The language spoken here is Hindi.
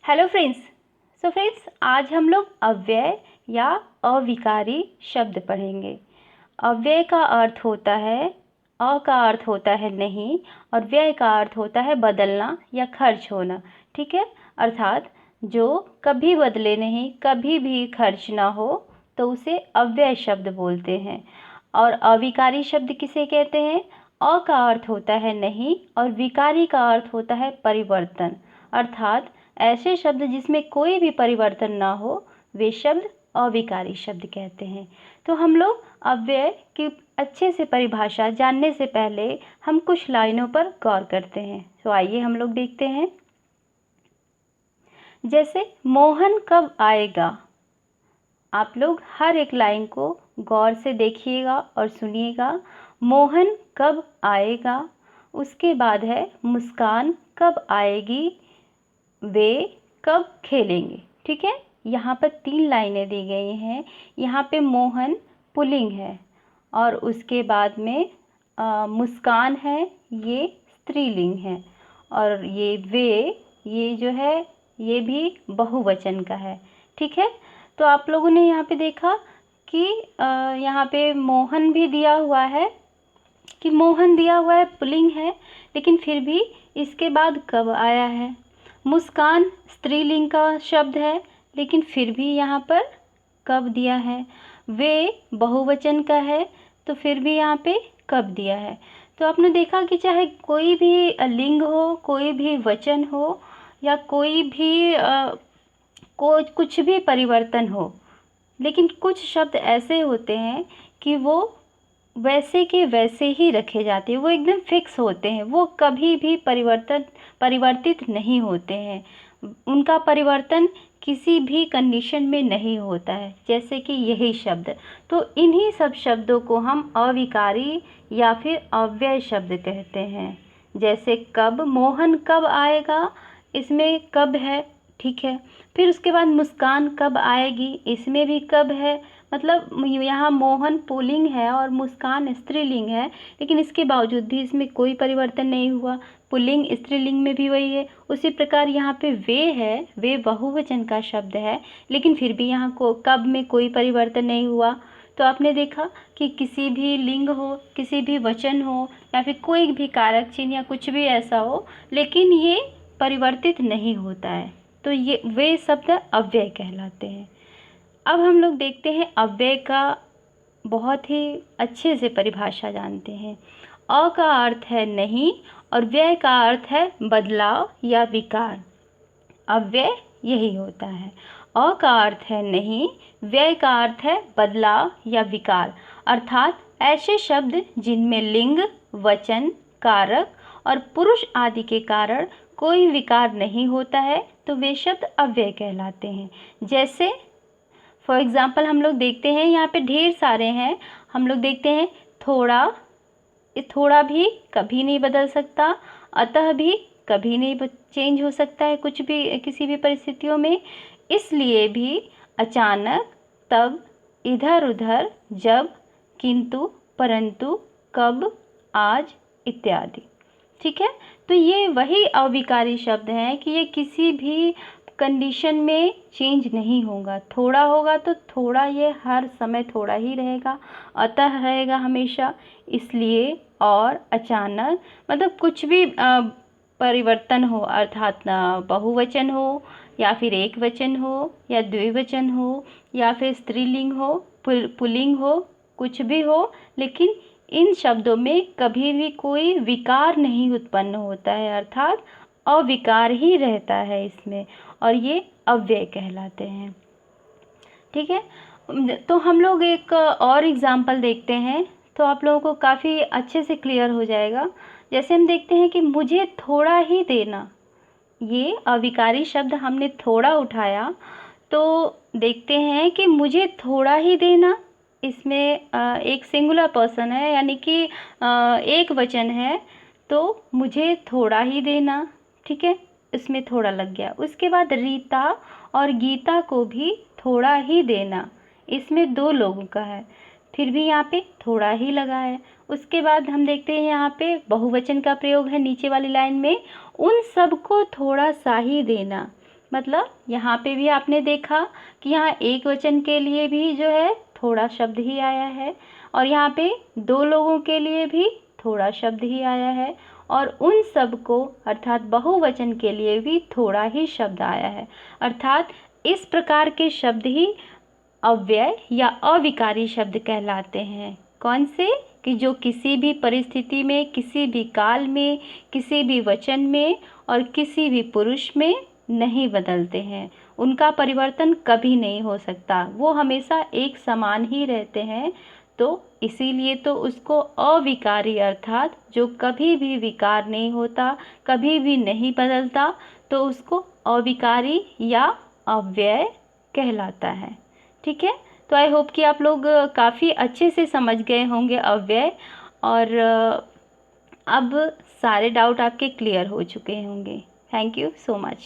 Hello friends. आज हम लोग अव्यय या अविकारी शब्द पढ़ेंगे। अव्यय का अर्थ होता है, अ का अर्थ होता है नहीं और व्यय का अर्थ होता है बदलना या खर्च होना। ठीक है, अर्थात जो कभी बदले नहीं, कभी भी खर्च ना हो तो उसे अव्यय शब्द बोलते हैं। और अविकारी शब्द किसे कहते हैं? अ का अर्थ होता है नहीं और विकारी का अर्थ होता है परिवर्तन। अर्थात ऐसे शब्द जिसमें कोई भी परिवर्तन ना हो वे शब्द अविकारी शब्द कहते हैं। तो हम लोग अव्यय की अच्छे से परिभाषा जानने से पहले हम कुछ लाइनों पर गौर करते हैं। तो आइए हम लोग देखते हैं। जैसे मोहन कब आएगा, आप लोग हर एक लाइन को गौर से देखिएगा और सुनिएगा। मोहन कब आएगा, उसके बाद है मुस्कान कब आएगी, वे कब खेलेंगे। ठीक है, यहाँ पर 3 लाइनें दी गई हैं। यहाँ पे मोहन पुल्लिंग है और उसके बाद में मुस्कान है, ये स्त्रीलिंग है और ये जो है ये भी बहुवचन का है। ठीक है, तो आप लोगों ने यहाँ पे देखा कि यहाँ पे मोहन भी दिया हुआ है कि मोहन दिया हुआ है, पुल्लिंग है, लेकिन फिर भी इसके बाद कब आया है। मुस्कान स्त्रीलिंग का शब्द है लेकिन फिर भी यहाँ पर कब दिया है। वे बहुवचन का है तो फिर भी यहाँ पे कब दिया है। तो आपने देखा कि चाहे कोई भी लिंग हो, कोई भी वचन हो या कोई भी कुछ भी परिवर्तन हो, लेकिन कुछ शब्द ऐसे होते हैं कि वो वैसे के वैसे ही रखे जाते हैं, वो एकदम फिक्स होते हैं, वो कभी भी परिवर्तित नहीं होते हैं, उनका परिवर्तन किसी भी कंडीशन में नहीं होता है, जैसे कि यही शब्द। तो इन्हीं सब शब्दों को हम अविकारी या फिर अव्यय शब्द कहते हैं। जैसे कब, मोहन कब आएगा, इसमें कब है। ठीक है, फिर उसके बाद मुस्कान कब आएगी, इसमें भी कब है। मतलब यहाँ मोहन पुल्लिंग है और मुस्कान स्त्रीलिंग है, लेकिन इसके बावजूद भी इसमें कोई परिवर्तन नहीं हुआ। पुल्लिंग स्त्रीलिंग में भी वही है। उसी प्रकार यहाँ पे वे है, वे बहुवचन का शब्द है, लेकिन फिर भी यहाँ को कब में कोई परिवर्तन नहीं हुआ। तो आपने देखा कि किसी भी लिंग हो, किसी भी वचन हो या फिर कोई भी कारक चिन्ह या कुछ भी ऐसा हो, लेकिन ये परिवर्तित नहीं होता है, तो ये वे शब्द अव्यय कहलाते हैं। अब हम लोग देखते हैं अव्यय का बहुत ही अच्छे से परिभाषा जानते हैं। अ का अर्थ है नहीं और व्यय का अर्थ है बदलाव या विकार। अव्यय यही होता है। अ का अर्थ है नहीं, व्यय का अर्थ है बदलाव या विकार। अर्थात ऐसे शब्द जिनमें लिंग, वचन, कारक और पुरुष आदि के कारण कोई विकार नहीं होता है तो वे शब्द अव्यय कहलाते हैं। जैसे फॉर एग्ज़ाम्पल हम लोग देखते हैं, यहाँ पे ढेर सारे हैं। हम लोग देखते हैं थोड़ा, ये थोड़ा भी कभी नहीं बदल सकता, अतः भी कभी नहीं चेंज हो सकता है कुछ भी किसी भी परिस्थितियों में। इसलिए भी, अचानक, तब, इधर उधर, जब, किंतु, परंतु, कब, आज इत्यादि। ठीक है, तो ये वही अविकारी शब्द हैं कि ये किसी भी कंडीशन में चेंज नहीं होगा। थोड़ा होगा तो थोड़ा, ये हर समय थोड़ा ही रहेगा, अतः रहेगा हमेशा, इसलिए, और, अचानक, मतलब कुछ भी परिवर्तन हो, अर्थात बहुवचन हो या फिर एक वचन हो या द्विवचन हो या फिर स्त्रीलिंग हो, पुल्लिंग हो, कुछ भी हो, लेकिन इन शब्दों में कभी भी कोई विकार नहीं उत्पन्न होता है, अर्थात अविकार ही रहता है इसमें, और ये अव्यय कहलाते हैं। ठीक है, तो हम लोग एक और एग्जाम्पल देखते हैं तो आप लोगों को काफ़ी अच्छे से क्लियर हो जाएगा। जैसे हम देखते हैं कि मुझे थोड़ा ही देना, ये अविकारी शब्द हमने थोड़ा उठाया, तो देखते हैं कि मुझे थोड़ा ही देना, इसमें एक सिंगुलर पर्सन है, यानी कि एक वचन है, तो मुझे थोड़ा ही देना। ठीक है, इसमें थोड़ा लग गया। उसके बाद रीता और गीता को भी थोड़ा ही देना, इसमें 2 लोगों का है, फिर भी यहाँ पे थोड़ा ही लगा है। उसके बाद हम देखते हैं यहाँ पे बहुवचन का प्रयोग है नीचे वाली लाइन में, उन सबको थोड़ा सा ही देना, मतलब यहाँ पे भी आपने देखा कि यहाँ एक वचन के लिए भी जो है थोड़ा शब्द ही आया है, और यहाँ पे दो लोगों के लिए भी थोड़ा शब्द ही आया है, और उन सब को अर्थात बहुवचन के लिए भी थोड़ा ही शब्द आया है। अर्थात इस प्रकार के शब्द ही अव्यय या अविकारी शब्द कहलाते हैं। कौन से? कि जो किसी भी परिस्थिति में, किसी भी काल में, किसी भी वचन में और किसी भी पुरुष में नहीं बदलते हैं, उनका परिवर्तन कभी नहीं हो सकता, वो हमेशा एक समान ही रहते हैं। तो इसीलिए तो उसको अविकारी अर्थात जो कभी भी विकार नहीं होता, कभी भी नहीं बदलता, तो उसको अविकारी या अव्यय कहलाता है। ठीक है, तो आई होप कि आप लोग काफ़ी अच्छे से समझ गए होंगे अव्यय, और अब सारे डाउट आपके क्लियर हो चुके होंगे। Thank you so much.